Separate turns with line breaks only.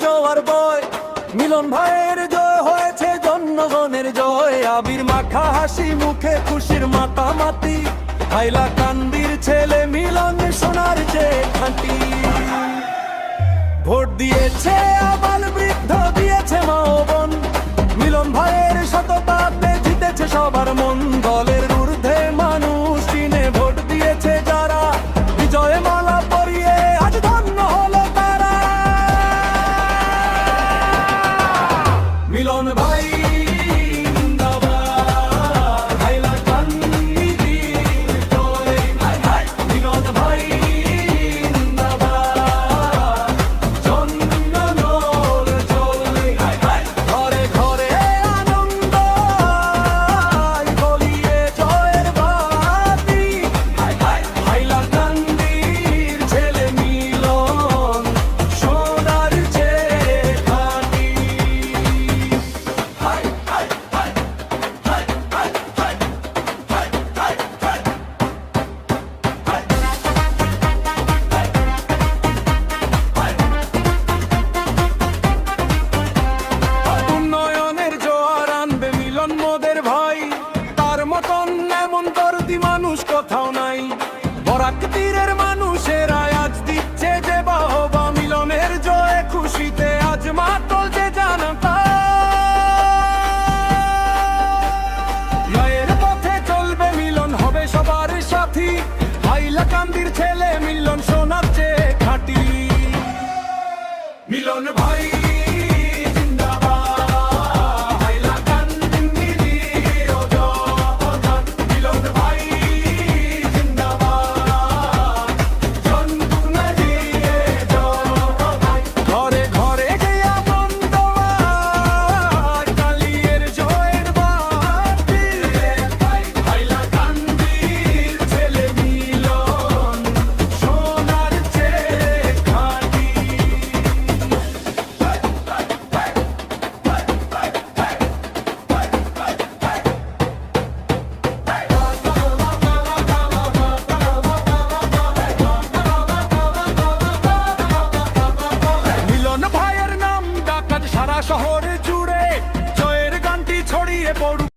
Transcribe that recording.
জোয়ার বয়, মিলন ভাইয়ের জয় হয়েছে জনগণের জয়। আবির মাখা হাসি মুখে খুশির মাতামাতি, হাইলাকান্দির ছেলে মিলন সোনার যে খাঁটি। ভোট দিয়েছে আবাল বৃদ্ধ, দিয়েছে মা ও বোন, মিলন ভাইয়ের সততাতে জিতেছে সবার মন। দলের ঊর্ধ্বে মানুষ চিনে ভোট দিয়েছে যারা, বিজয় মালা পরিয়ে আজ ধন্য হলো তারা। মিলন ভাই মোদের ভাই, তার মতন এমন দরদি মানুষ কোথাও নাই। বরাক তীরের মানুষেরা আজ দিচ্ছে যে বাহবা, মিলনের জয়ে খুশিতে আজ মাতল যে জানতা। ন্যায়ের পথে চলবে মিলন, হবে সবার সাথী, হাইলাকান্দির ছেলে মিলন সোনার চেয়ে খাঁটি। মিলন ভাই।